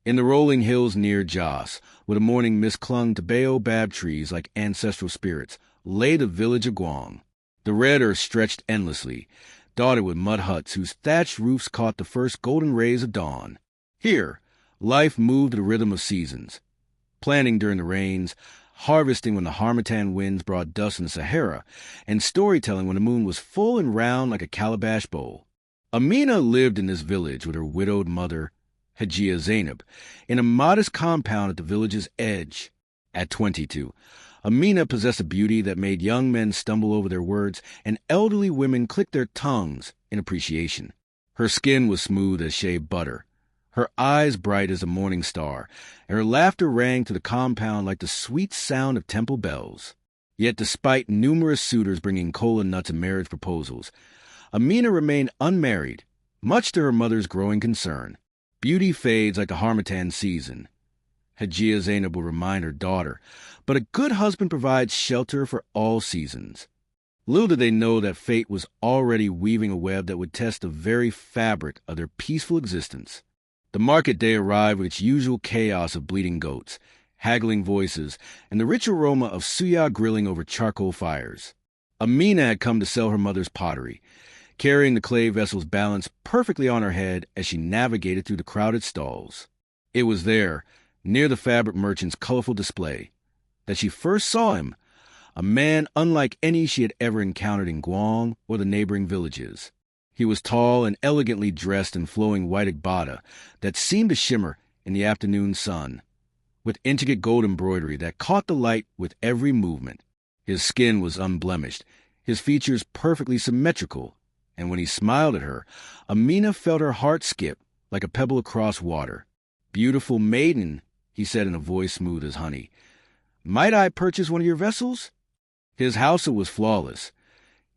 In the rolling hills near Jos, where the morning mist clung to baobab trees like ancestral spirits, lay the village of Gwong. The red earth stretched endlessly, dotted with mud huts whose thatched roofs caught the first golden rays of dawn. Here, life moved to the rhythm of seasons, planting during the rains, harvesting when the harmattan winds brought dust in the Sahara, and storytelling when the moon was full and round like a calabash bowl. Amina lived in this village with her widowed mother, Hajia Zainab, in a modest compound at the village's edge. At 22, Amina possessed a beauty that made young men stumble over their words and elderly women click their tongues in appreciation. Her skin was smooth as shaved butter, her eyes bright as a morning star, and her laughter rang through the compound like the sweet sound of temple bells. Yet despite numerous suitors bringing cola nuts and marriage proposals, Amina remained unmarried, much to her mother's growing concern. Beauty fades like the harmattan season, Hajia Zainab will remind her daughter, but a good husband provides shelter for all seasons. Little did they know that fate was already weaving a web that would test the very fabric of their peaceful existence. The market day arrived with its usual chaos of bleating goats, haggling voices, and the rich aroma of suya grilling over charcoal fires. Amina had come to sell her mother's pottery, carrying the clay vessels balanced perfectly on her head as she navigated through the crowded stalls. It was there, near the fabric merchant's colorful display, that she first saw him, a man unlike any she had ever encountered in Gwong or the neighboring villages. He was tall and elegantly dressed in flowing white agbada that seemed to shimmer in the afternoon sun, with intricate gold embroidery that caught the light with every movement. His skin was unblemished, his features perfectly symmetrical, and when he smiled at her, Amina felt her heart skip like a pebble across water. "Beautiful maiden," he said in a voice smooth as honey, "might I purchase one of your vessels?" His Hausa was flawless,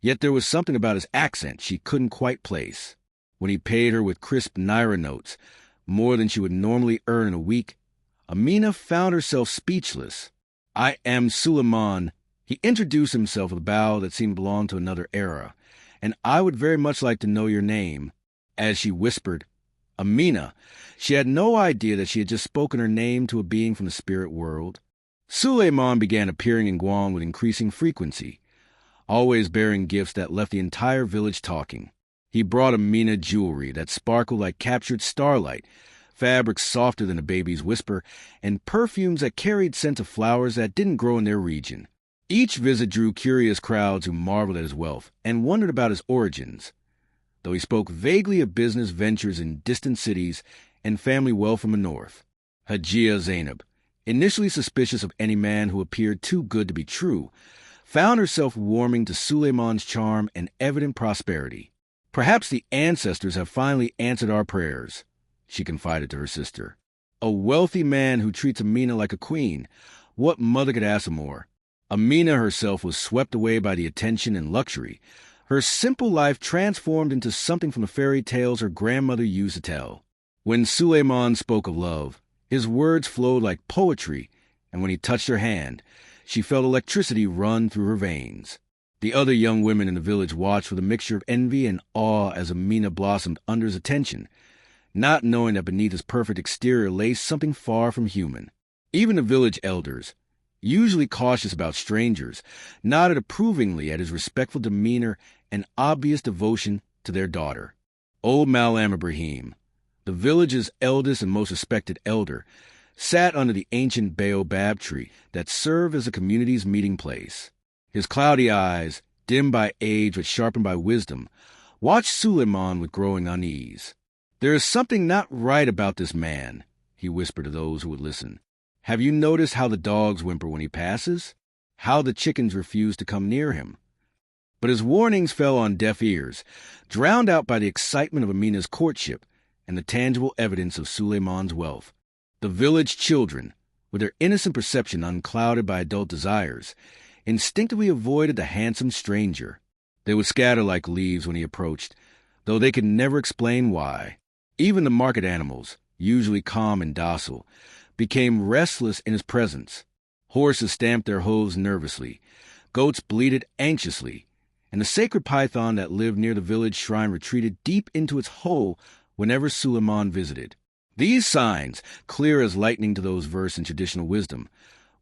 yet there was something about his accent she couldn't quite place. When he paid her with crisp naira notes, more than she would normally earn in a week, Amina found herself speechless. "I am Suleiman." He introduced himself with a bow that seemed to belong to another era. "And I would very much like to know your name." As she whispered, "Amina," she had no idea that she had just spoken her name to a being from the spirit world. Suleiman began appearing in Gwong with increasing frequency, always bearing gifts that left the entire village talking. He brought Amina jewelry that sparkled like captured starlight, fabrics softer than a baby's whisper, and perfumes that carried scents of flowers that didn't grow in their region. Each visit drew curious crowds who marveled at his wealth and wondered about his origins, though he spoke vaguely of business ventures in distant cities and family wealth from the north. Hajia Zainab, initially suspicious of any man who appeared too good to be true, found herself warming to Suleiman's charm and evident prosperity. "Perhaps the ancestors have finally answered our prayers," she confided to her sister. "A wealthy man who treats Amina like a queen. What mother could ask for more?" Amina herself was swept away by the attention and luxury, her simple life transformed into something from the fairy tales her grandmother used to tell. When Suleiman spoke of love, his words flowed like poetry, and when he touched her hand, she felt electricity run through her veins. The other young women in the village watched with a mixture of envy and awe as Amina blossomed under his attention, not knowing that beneath his perfect exterior lay something far from human. Even the village elders, usually cautious about strangers, nodded approvingly at his respectful demeanor and obvious devotion to their daughter. Old Malam Ibrahim, the village's eldest and most respected elder, sat under the ancient baobab tree that served as the community's meeting place. His cloudy eyes, dimmed by age but sharpened by wisdom, watched Suleiman with growing unease. "There is something not right about this man," he whispered to those who would listen. "Have you noticed how the dogs whimper when he passes? How the chickens refuse to come near him?" But his warnings fell on deaf ears, drowned out by the excitement of Amina's courtship and the tangible evidence of Suleiman's wealth. The village children, with their innocent perception unclouded by adult desires, instinctively avoided the handsome stranger. They would scatter like leaves when he approached, though they could never explain why. Even the market animals, usually calm and docile, became restless in his presence. Horses stamped their hooves nervously, goats bleated anxiously, and the sacred python that lived near the village shrine retreated deep into its hole whenever Suleiman visited. These signs, clear as lightning to those versed in traditional wisdom,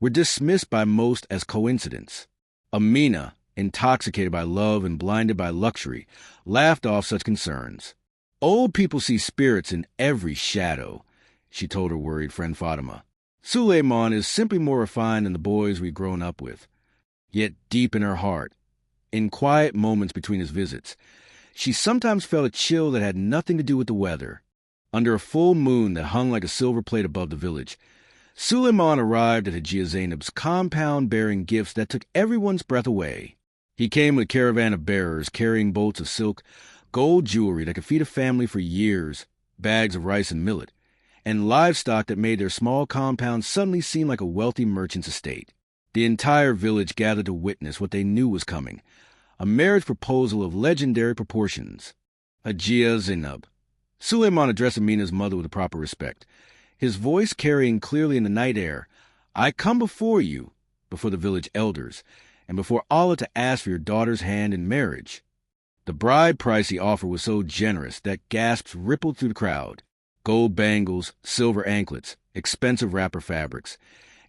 were dismissed by most as coincidence. Amina, intoxicated by love and blinded by luxury, laughed off such concerns. "Old people see spirits in every shadow," she told her worried friend Fatima. "Suleiman is simply more refined than the boys we've grown up with." Yet deep in her heart, in quiet moments between his visits, she sometimes felt a chill that had nothing to do with the weather. Under a full moon that hung like a silver plate above the village, Suleiman arrived at Hagia Zainab's compound bearing gifts that took everyone's breath away. He came with a caravan of bearers carrying bolts of silk, gold jewelry that could feed a family for years, bags of rice and millet, and livestock that made their small compound suddenly seem like a wealthy merchant's estate. The entire village gathered to witness what they knew was coming, a marriage proposal of legendary proportions. Hagia Zainab. Suleiman addressed Amina's mother with proper respect, his voice carrying clearly in the night air, "I come before you, before the village elders, and before Allah to ask for your daughter's hand in marriage." The bride price he offered was so generous that gasps rippled through the crowd. Gold bangles, silver anklets, expensive wrapper fabrics,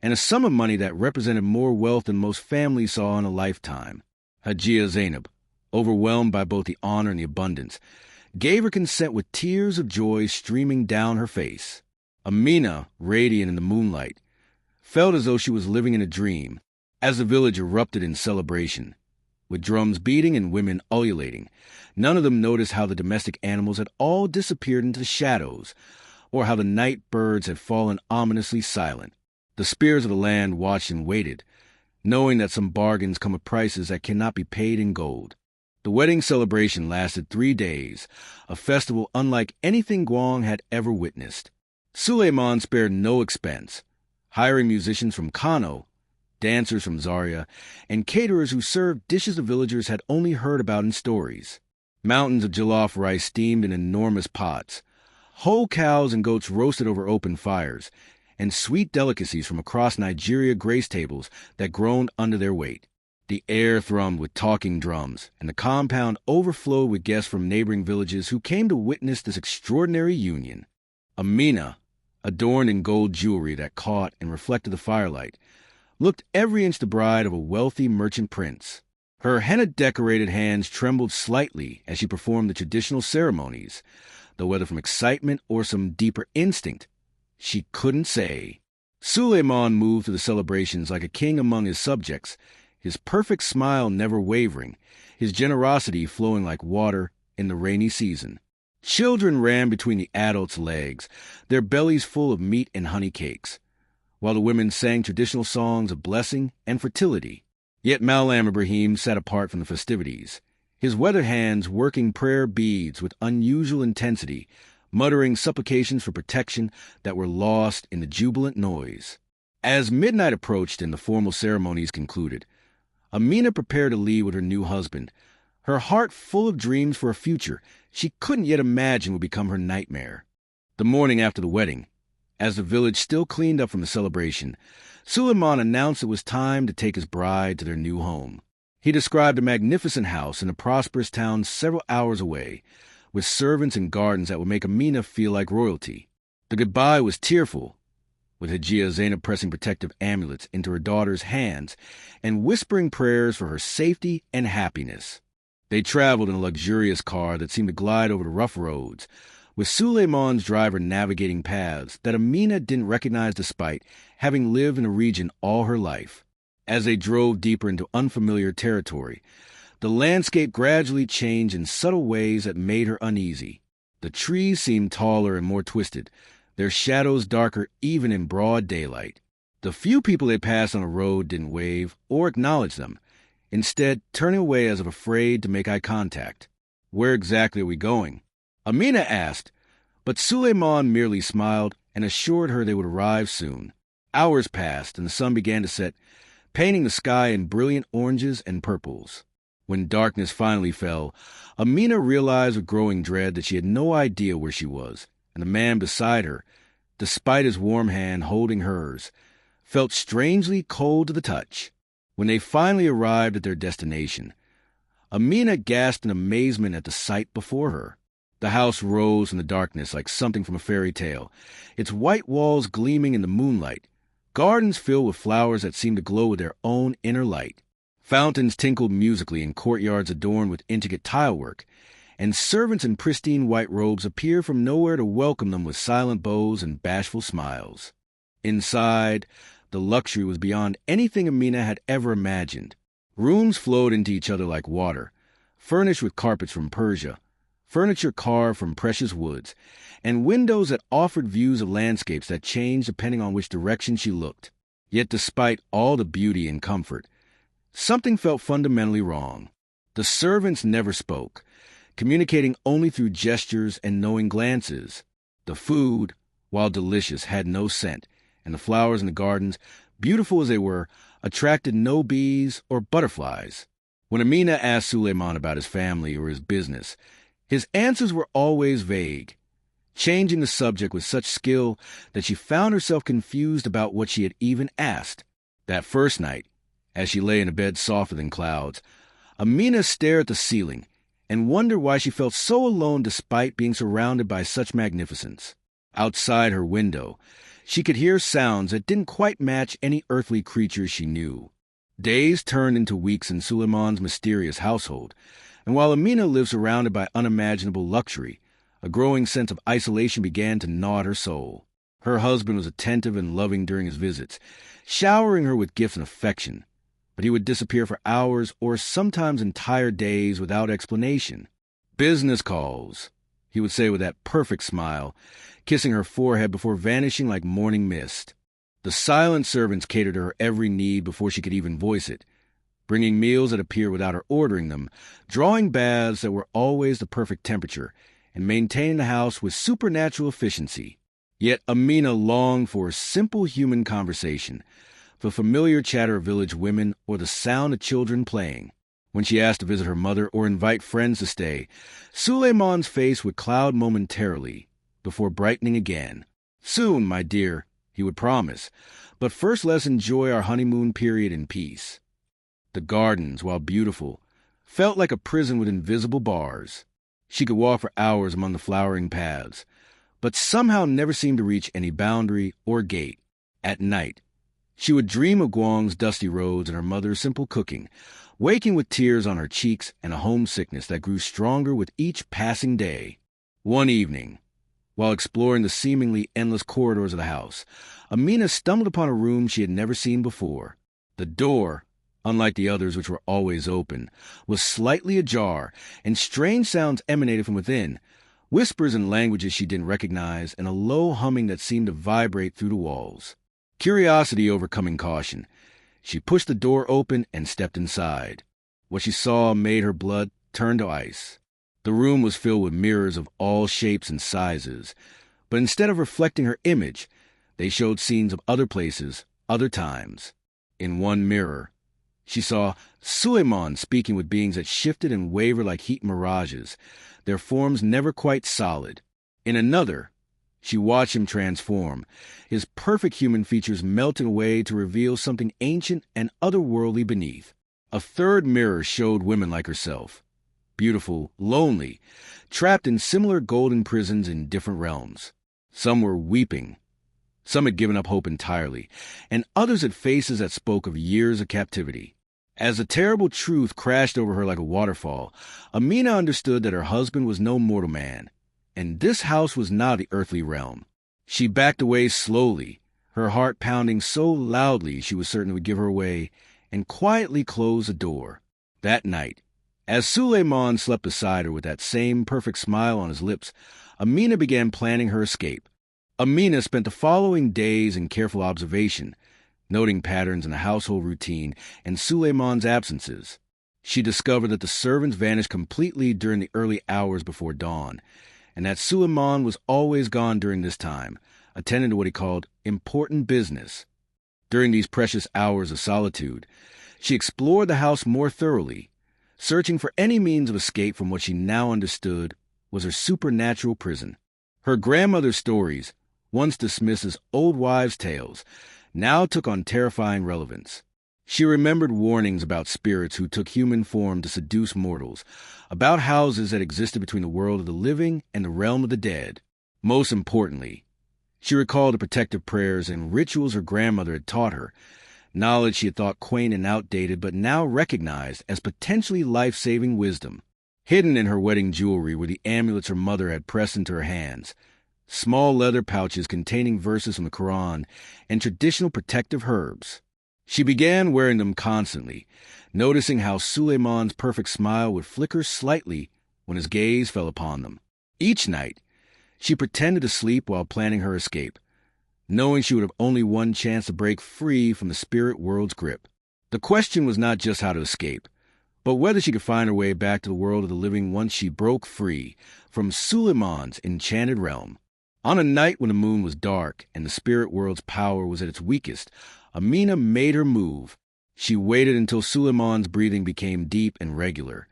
and a sum of money that represented more wealth than most families saw in a lifetime. Hagia Zainab, overwhelmed by both the honor and the abundance, gave her consent with tears of joy streaming down her face. Amina, radiant in the moonlight, felt as though she was living in a dream, as the village erupted in celebration. With drums beating and women ululating, none of them noticed how the domestic animals had all disappeared into the shadows, or how the night birds had fallen ominously silent. The spirits of the land watched and waited, knowing that some bargains come with prices that cannot be paid in gold. The wedding celebration lasted 3 days, a festival unlike anything Gwong had ever witnessed. Suleiman spared no expense, hiring musicians from Kano, dancers from Zaria, and caterers who served dishes the villagers had only heard about in stories. Mountains of jollof rice steamed in enormous pots, whole cows and goats roasted over open fires, and sweet delicacies from across Nigeria graced tables that groaned under their weight. The air thrummed with talking drums, and the compound overflowed with guests from neighboring villages who came to witness this extraordinary union. Amina, adorned in gold jewelry that caught and reflected the firelight, looked every inch the bride of a wealthy merchant prince. Her henna-decorated hands trembled slightly as she performed the traditional ceremonies, though whether from excitement or some deeper instinct, she couldn't say. Suleiman moved through the celebrations like a king among his subjects, his perfect smile never wavering, his generosity flowing like water in the rainy season. Children ran between the adults' legs, their bellies full of meat and honey cakes, while the women sang traditional songs of blessing and fertility. Yet Malam Ibrahim sat apart from the festivities, his weathered hands working prayer beads with unusual intensity, muttering supplications for protection that were lost in the jubilant noise. As midnight approached and the formal ceremonies concluded, Amina prepared to leave with her new husband, her heart full of dreams for a future she couldn't yet imagine would become her nightmare. The morning after the wedding, as the village still cleaned up from the celebration, Suleiman announced it was time to take his bride to their new home. He described a magnificent house in a prosperous town several hours away, with servants and gardens that would make Amina feel like royalty. The goodbye was tearful, with Hagia Zainab pressing protective amulets into her daughter's hands and whispering prayers for her safety and happiness. They traveled in a luxurious car that seemed to glide over the rough roads, with Suleiman's driver navigating paths that Amina didn't recognize despite having lived in the region all her life. As they drove deeper into unfamiliar territory, the landscape gradually changed in subtle ways that made her uneasy. The trees seemed taller and more twisted, their shadows darker even in broad daylight. The few people they passed on the road didn't wave or acknowledge them, instead turning away as if afraid to make eye contact. "Where exactly are we going?" Amina asked, but Suleiman merely smiled and assured her they would arrive soon. Hours passed and the sun began to set, painting the sky in brilliant oranges and purples. When darkness finally fell, Amina realized with growing dread that she had no idea where she was, and the man beside her, despite his warm hand holding hers, felt strangely cold to the touch. When they finally arrived at their destination, Amina gasped in amazement at the sight before her. The house rose in the darkness like something from a fairy tale, its white walls gleaming in the moonlight, gardens filled with flowers that seemed to glow with their own inner light. Fountains tinkled musically in courtyards adorned with intricate tilework, and servants in pristine white robes appeared from nowhere to welcome them with silent bows and bashful smiles. Inside, the luxury was beyond anything Amina had ever imagined. Rooms flowed into each other like water, furnished with carpets from Persia, furniture carved from precious woods, and windows that offered views of landscapes that changed depending on which direction she looked. Yet despite all the beauty and comfort, something felt fundamentally wrong. The servants never spoke, communicating only through gestures and knowing glances. The food, while delicious, had no scent, and the flowers in the gardens, beautiful as they were, attracted no bees or butterflies. When Amina asked Suleiman about his family or his business, his answers were always vague, changing the subject with such skill that she found herself confused about what she had even asked. That first night, as she lay in a bed softer than clouds, Amina stared at the ceiling and wondered why she felt so alone despite being surrounded by such magnificence. Outside her window, she could hear sounds that didn't quite match any earthly creatures she knew. Days turned into weeks in Suleiman's mysterious household, and while Amina lived surrounded by unimaginable luxury, a growing sense of isolation began to gnaw at her soul. Her husband was attentive and loving during his visits, showering her with gifts and affection, but he would disappear for hours or sometimes entire days without explanation. "Business calls," he would say with that perfect smile, kissing her forehead before vanishing like morning mist. The silent servants catered to her every need before she could even voice it, bringing meals that appeared without her ordering them, drawing baths that were always the perfect temperature, and maintaining the house with supernatural efficiency. Yet Amina longed for simple human conversation, the familiar chatter of village women or the sound of children playing. When she asked to visit her mother or invite friends to stay, Suleiman's face would cloud momentarily before brightening again. "Soon, my dear," he would promise, "but first let's enjoy our honeymoon period in peace." The gardens, while beautiful, felt like a prison with invisible bars. She could walk for hours among the flowering paths, but somehow never seemed to reach any boundary or gate. At night, she would dream of Gwong's dusty roads and her mother's simple cooking, waking with tears on her cheeks and a homesickness that grew stronger with each passing day. One evening, while exploring the seemingly endless corridors of the house, Amina stumbled upon a room she had never seen before. The door, unlike the others which were always open, was slightly ajar, and strange sounds emanated from within, whispers in languages she didn't recognize, and a low humming that seemed to vibrate through the walls. Curiosity overcoming caution, she pushed the door open and stepped inside. What she saw made her blood turn to ice. The room was filled with mirrors of all shapes and sizes, but instead of reflecting her image, they showed scenes of other places, other times. In one mirror, she saw Suleiman speaking with beings that shifted and wavered like heat mirages, their forms never quite solid. In another, she watched him transform, his perfect human features melting away to reveal something ancient and otherworldly beneath. A third mirror showed women like herself, beautiful, lonely, trapped in similar golden prisons in different realms. Some were weeping, some had given up hope entirely, and others had faces that spoke of years of captivity. As the terrible truth crashed over her like a waterfall, Amina understood that her husband was no mortal man, and this house was not the earthly realm. She backed away slowly, her heart pounding so loudly she was certain it would give her away, and quietly closed the door. That night, as Suleiman slept beside her with that same perfect smile on his lips, Amina began planning her escape. Amina spent the following days in careful observation, noting patterns in the household routine and Suleiman's absences. She discovered that the servants vanished completely during the early hours before dawn, and that Suleiman was always gone during this time, attending to what he called important business. During these precious hours of solitude, she explored the house more thoroughly, searching for any means of escape from what she now understood was her supernatural prison. Her grandmother's stories, once dismissed as old wives' tales, now took on terrifying relevance. She remembered warnings about spirits who took human form to seduce mortals, about houses that existed between the world of the living and the realm of the dead. Most importantly, she recalled the protective prayers and rituals her grandmother had taught her, knowledge she had thought quaint and outdated but now recognized as potentially life-saving wisdom. Hidden in her wedding jewelry were the amulets her mother had pressed into her hands, small leather pouches containing verses from the Quran and traditional protective herbs. She began wearing them constantly, noticing how Suleiman's perfect smile would flicker slightly when his gaze fell upon them. Each night, she pretended to sleep while planning her escape, knowing she would have only one chance to break free from the spirit world's grip. The question was not just how to escape, but whether she could find her way back to the world of the living once she broke free from Suleiman's enchanted realm. On a night when the moon was dark and the spirit world's power was at its weakest, Amina made her move. She waited until Suleiman's breathing became deep and regular,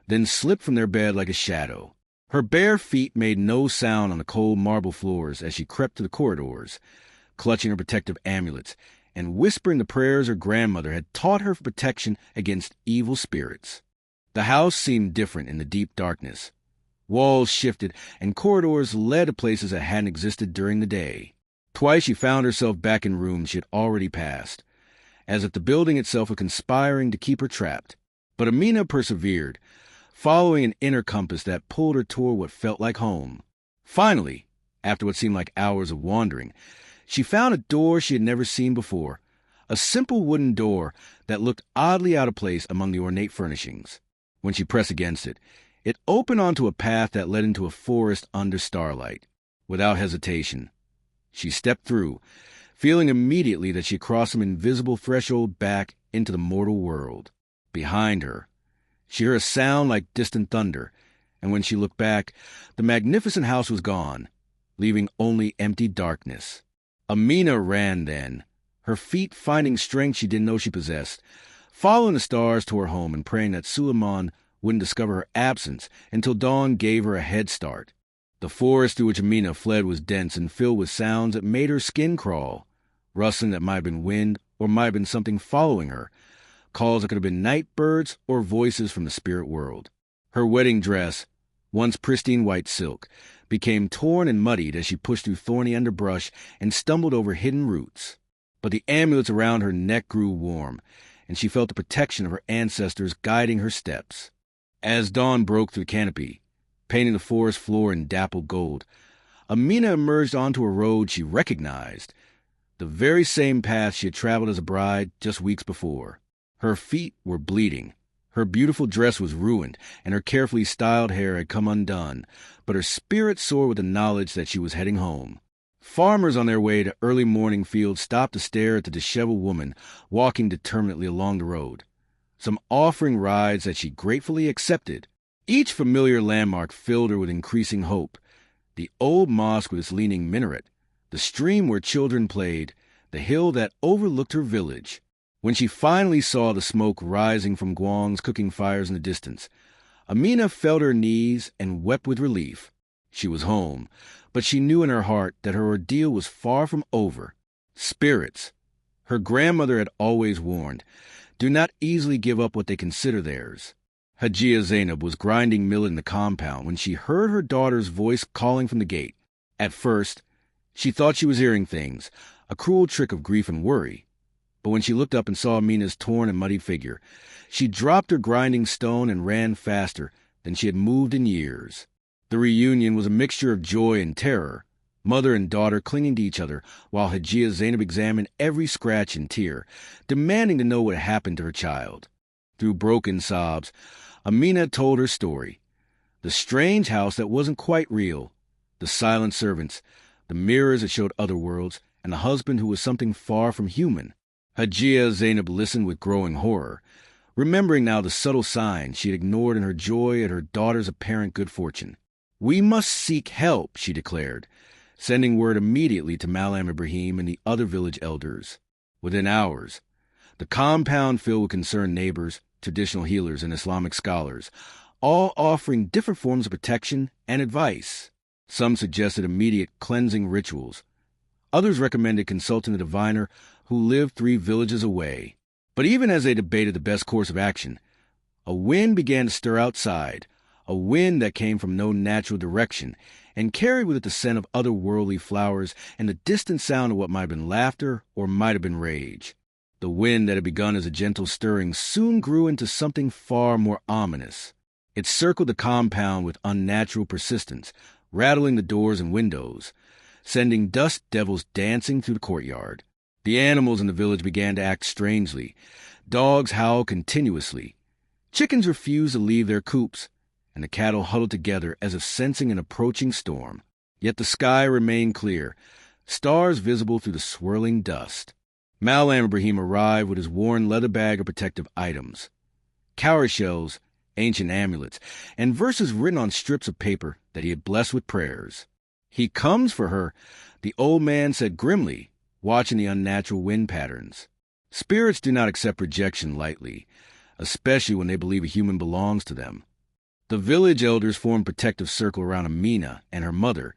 then slipped from their bed like a shadow. Her bare feet made no sound on the cold marble floors as she crept to the corridors, clutching her protective amulets and whispering the prayers her grandmother had taught her for protection against evil spirits. The house seemed different in the deep darkness. Walls shifted and corridors led to places that hadn't existed during the day. Twice she found herself back in rooms she had already passed, as if the building itself were conspiring to keep her trapped. But Amina persevered, following an inner compass that pulled her toward what felt like home. Finally, after what seemed like hours of wandering, she found a door she had never seen before, a simple wooden door that looked oddly out of place among the ornate furnishings. When she pressed against it, it opened onto a path that led into a forest under starlight. Without hesitation, she stepped through, feeling immediately that she crossed some invisible threshold back into the mortal world. Behind her, she heard a sound like distant thunder, and when she looked back, the magnificent house was gone, leaving only empty darkness. Amina ran then, her feet finding strength she didn't know she possessed, following the stars to her home and praying that Suleiman wouldn't discover her absence until dawn gave her a head start. The forest through which Amina fled was dense and filled with sounds that made her skin crawl, rustling that might have been wind or might have been something following her, calls that could have been night birds or voices from the spirit world. Her wedding dress, once pristine white silk, became torn and muddied as she pushed through thorny underbrush and stumbled over hidden roots. But the amulets around her neck grew warm, and she felt the protection of her ancestors guiding her steps. As dawn broke through the canopy, painting the forest floor in dappled gold, Amina emerged onto a road she recognized, the very same path she had traveled as a bride just weeks before. Her feet were bleeding. Her beautiful dress was ruined, and her carefully styled hair had come undone, but her spirit soared with the knowledge that she was heading home. Farmers on their way to early morning fields stopped to stare at the disheveled woman walking determinedly along the road, some offering rides that she gratefully accepted. Each familiar landmark filled her with increasing hope. The old mosque with its leaning minaret, the stream where children played, the hill that overlooked her village. When she finally saw the smoke rising from Gwong's cooking fires in the distance, Amina felt her knees and wept with relief. She was home, but she knew in her heart that her ordeal was far from over. Spirits, her grandmother had always warned, do not easily give up what they consider theirs. Hajia Zainab was grinding millet in the compound when she heard her daughter's voice calling from the gate. At first, she thought she was hearing things, a cruel trick of grief and worry. But when she looked up and saw Amina's torn and muddy figure, she dropped her grinding stone and ran faster than she had moved in years. The reunion was a mixture of joy and terror, mother and daughter clinging to each other while Hajia Zainab examined every scratch and tear, demanding to know what happened to her child. Through broken sobs, Amina told her story. The strange house that wasn't quite real, the silent servants, the mirrors that showed other worlds, and the husband who was something far from human. Hajia Zainab listened with growing horror, remembering now the subtle signs she had ignored in her joy at her daughter's apparent good fortune. "We must seek help," she declared, sending word immediately to Malam Ibrahim and the other village elders. Within hours, the compound filled with concerned neighbors, traditional healers, and Islamic scholars, all offering different forms of protection and advice. Some suggested immediate cleansing rituals. Others recommended consulting a diviner who lived 3 villages away. But even as they debated the best course of action, a wind began to stir outside, a wind that came from no natural direction and carried with it the scent of otherworldly flowers and the distant sound of what might have been laughter or might have been rage. The wind that had begun as a gentle stirring soon grew into something far more ominous. It circled the compound with unnatural persistence, rattling the doors and windows, sending dust devils dancing through the courtyard. The animals in the village began to act strangely. Dogs howled continuously. Chickens refused to leave their coops, and the cattle huddled together as if sensing an approaching storm. Yet the sky remained clear, stars visible through the swirling dust. Malam Ibrahim arrived with his worn leather bag of protective items. Cowrie shells, ancient amulets, and verses written on strips of paper that he had blessed with prayers. "He comes for her," the old man said grimly, watching the unnatural wind patterns. Spirits do not accept rejection lightly, especially when they believe a human belongs to them. The village elders formed a protective circle around Amina and her mother,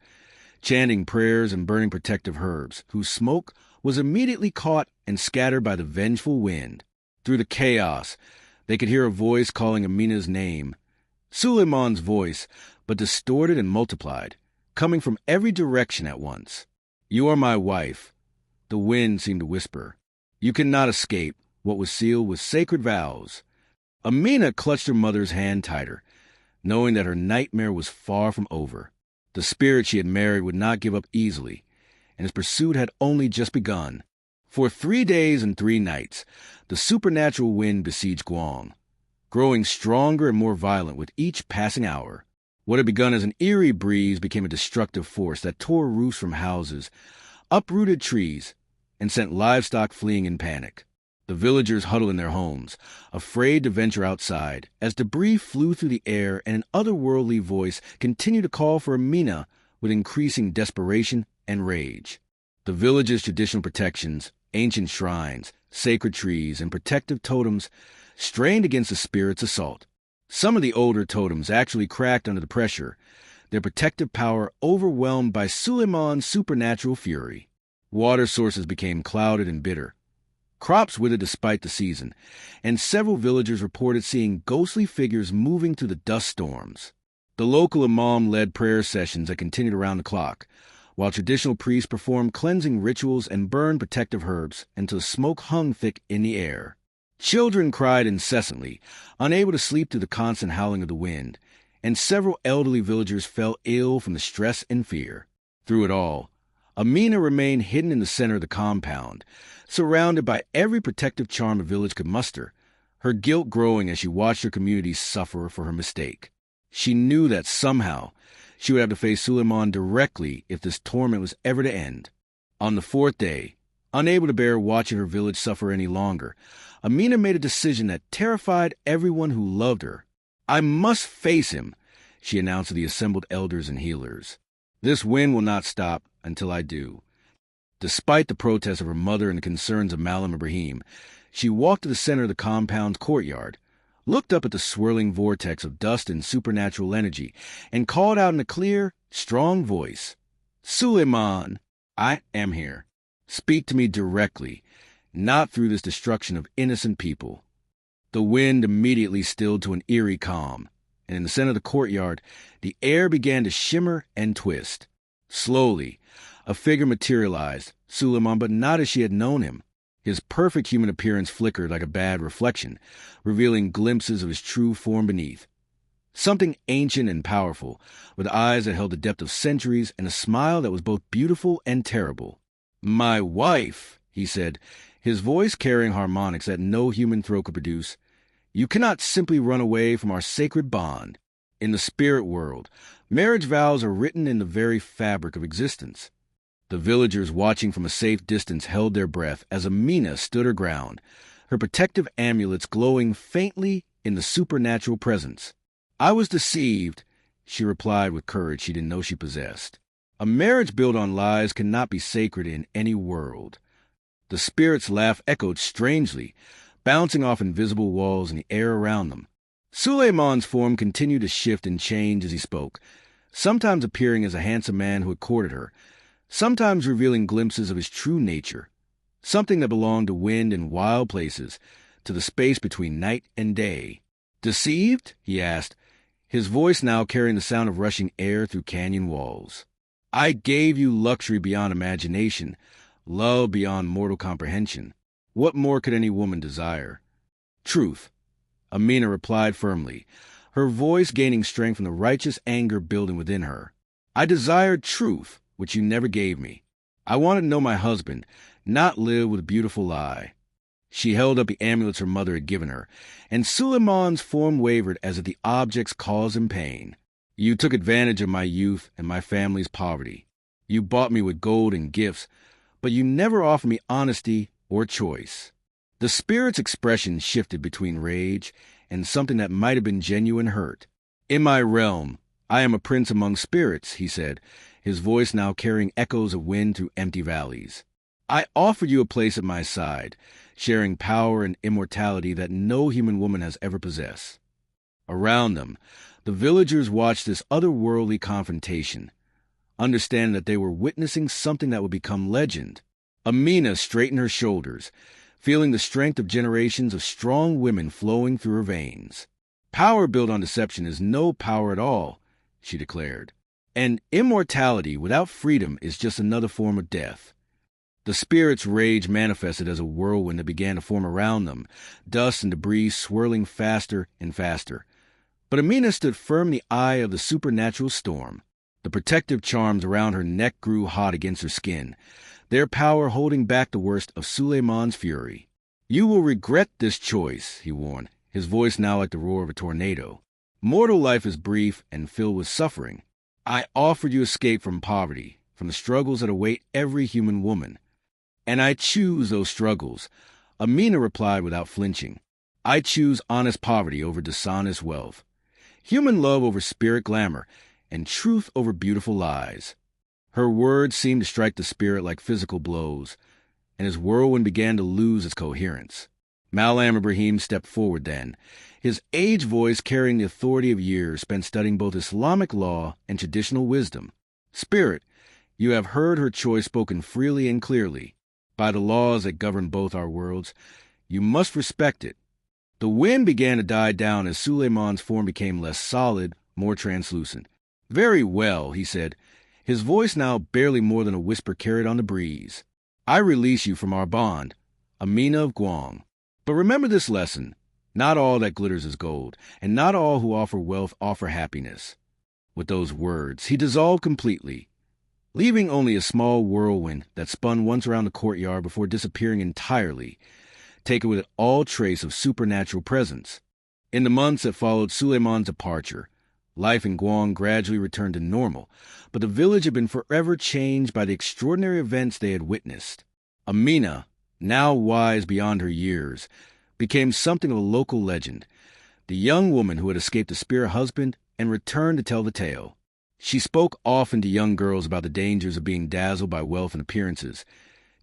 chanting prayers and burning protective herbs, whose smoke was immediately caught and scattered by the vengeful wind. Through the chaos, they could hear a voice calling Amina's name, Suleiman's voice, but distorted and multiplied, coming from every direction at once. "You are my wife," the wind seemed to whisper. "You cannot escape what was sealed with sacred vows." Amina clutched her mother's hand tighter, knowing that her nightmare was far from over. The spirit she had married would not give up easily, and his pursuit had only just begun. For 3 days and 3 nights, the supernatural wind besieged Gwong, growing stronger and more violent with each passing hour. What had begun as an eerie breeze became a destructive force that tore roofs from houses, uprooted trees, and sent livestock fleeing in panic. The villagers huddled in their homes, afraid to venture outside, as debris flew through the air and an otherworldly voice continued to call for Amina with increasing desperation and rage. The village's traditional protections, ancient shrines, sacred trees, and protective totems strained against the spirit's assault. Some of the older totems actually cracked under the pressure, their protective power overwhelmed by Suleiman's supernatural fury. Water sources became clouded and bitter. Crops withered despite the season, and several villagers reported seeing ghostly figures moving through the dust storms. The local imam led prayer sessions that continued around the clock, while traditional priests performed cleansing rituals and burned protective herbs until smoke hung thick in the air. Children cried incessantly, unable to sleep through the constant howling of the wind, and several elderly villagers fell ill from the stress and fear. Through it all, Amina remained hidden in the center of the compound, surrounded by every protective charm a village could muster, her guilt growing as she watched her community suffer for her mistake. She knew that somehow she would have to face Suleiman directly if this torment was ever to end. On the 4th day, unable to bear watching her village suffer any longer, Amina made a decision that terrified everyone who loved her. "I must face him," she announced to the assembled elders and healers. "This wind will not stop until I do." Despite the protests of her mother and the concerns of Malam Ibrahim, she walked to the center of the compound's courtyard, looked up at the swirling vortex of dust and supernatural energy, and called out in a clear, strong voice, "Suleiman, I am here. Speak to me directly, not through this destruction of innocent people." The wind immediately stilled to an eerie calm, and in the center of the courtyard, the air began to shimmer and twist. Slowly, a figure materialized, Suleiman, but not as she had known him. His perfect human appearance flickered like a bad reflection, revealing glimpses of his true form beneath. Something ancient and powerful, with eyes that held the depth of centuries and a smile that was both beautiful and terrible. "My wife," he said, his voice carrying harmonics that no human throat could produce. "You cannot simply run away from our sacred bond. In the spirit world, marriage vows are written in the very fabric of existence." The villagers watching from a safe distance held their breath as Amina stood her ground, her protective amulets glowing faintly in the supernatural presence. "I was deceived," she replied with courage she didn't know she possessed. "A marriage built on lies cannot be sacred in any world." The spirit's laugh echoed strangely, bouncing off invisible walls in the air around them. Suleiman's form continued to shift and change as he spoke, sometimes appearing as a handsome man who had courted her, sometimes revealing glimpses of his true nature, something that belonged to wind and wild places, to the space between night and day. "Deceived?" he asked, his voice now carrying the sound of rushing air through canyon walls. "I gave you luxury beyond imagination, love beyond mortal comprehension. What more could any woman desire?" "Truth," Amina replied firmly, her voice gaining strength from the righteous anger building within her. "I desired truth, which you never gave me. I wanted to know my husband, not live with a beautiful lie." She held up the amulets her mother had given her, and Suleiman's form wavered as if the objects caused him pain. "You took advantage of my youth and my family's poverty. You bought me with gold and gifts, but you never offered me honesty or choice." The spirit's expression shifted between rage and something that might have been genuine hurt. "In my realm, I am a prince among spirits," he said, his voice now carrying echoes of wind through empty valleys. "I offered you a place at my side, sharing power and immortality that no human woman has ever possessed." Around them, the villagers watched this otherworldly confrontation, understanding that they were witnessing something that would become legend. Amina straightened her shoulders, feeling the strength of generations of strong women flowing through her veins. "Power built on deception is no power at all," she declared. "And immortality without freedom is just another form of death." The spirit's rage manifested as a whirlwind that began to form around them, dust and debris swirling faster and faster. But Amina stood firm in the eye of the supernatural storm. The protective charms around her neck grew hot against her skin, their power holding back the worst of Suleiman's fury. "You will regret this choice," he warned, his voice now like the roar of a tornado. "Mortal life is brief and filled with suffering. I offered you escape from poverty, from the struggles that await every human woman. And I choose those struggles," Amina replied without flinching. "I choose honest poverty over dishonest wealth, human love over spirit glamour, and truth over beautiful lies." Her words seemed to strike the spirit like physical blows, and his whirlwind began to lose its coherence. Malam Ibrahim stepped forward then, his aged voice carrying the authority of years spent studying both Islamic law and traditional wisdom. "Spirit, you have heard her choice spoken freely and clearly. By the laws that govern both our worlds, you must respect it." The wind began to die down as Suleiman's form became less solid, more translucent. "Very well," he said, his voice now barely more than a whisper carried on the breeze. "I release you from our bond, Amina of Gwong. But remember this lesson: not all that glitters is gold, and not all who offer wealth offer happiness." With those words, he dissolved completely, leaving only a small whirlwind that spun once around the courtyard before disappearing entirely, taking with it all trace of supernatural presence. In the months that followed Suleiman's departure, life in Gwong gradually returned to normal, but the village had been forever changed by the extraordinary events they had witnessed. Amina, now wise beyond her years, became something of a local legend, the young woman who had escaped a spirit husband and returned to tell the tale. She spoke often to young girls about the dangers of being dazzled by wealth and appearances,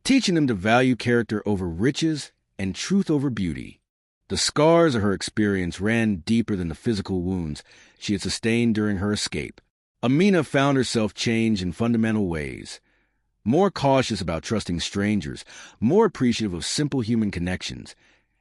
teaching them to value character over riches and truth over beauty. The scars of her experience ran deeper than the physical wounds she had sustained during her escape. Amina found herself changed in fundamental ways, more cautious about trusting strangers, more appreciative of simple human connections,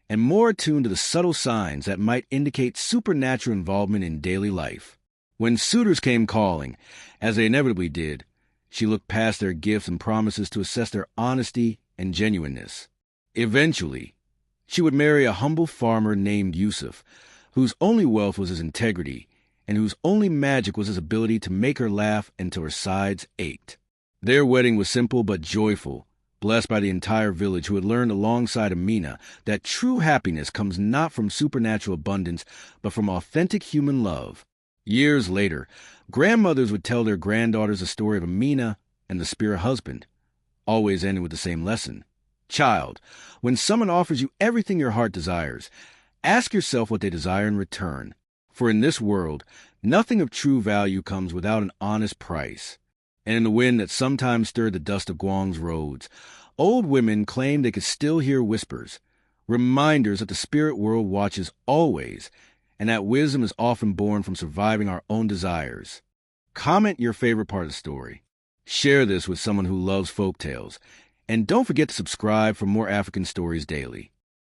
and more attuned to the subtle signs that might indicate supernatural involvement in daily life. When suitors came calling, as they inevitably did, she looked past their gifts and promises to assess their honesty and genuineness. Eventually, she would marry a humble farmer named Yusuf, whose only wealth was his integrity, and whose only magic was his ability to make her laugh until her sides ached. Their wedding was simple but joyful, blessed by the entire village who had learned alongside Amina that true happiness comes not from supernatural abundance, but from authentic human love. Years later, grandmothers would tell their granddaughters the story of Amina and the spirit husband, always ending with the same lesson. "Child, when someone offers you everything your heart desires, ask yourself what they desire in return. For in this world, nothing of true value comes without an honest price." And in the wind that sometimes stirred the dust of Gwong's roads, old women claimed they could still hear whispers, reminders that the spirit world watches always, and that wisdom is often born from surviving our own desires. Comment your favorite part of the story. Share this with someone who loves folk tales. And don't forget to subscribe for more African stories daily.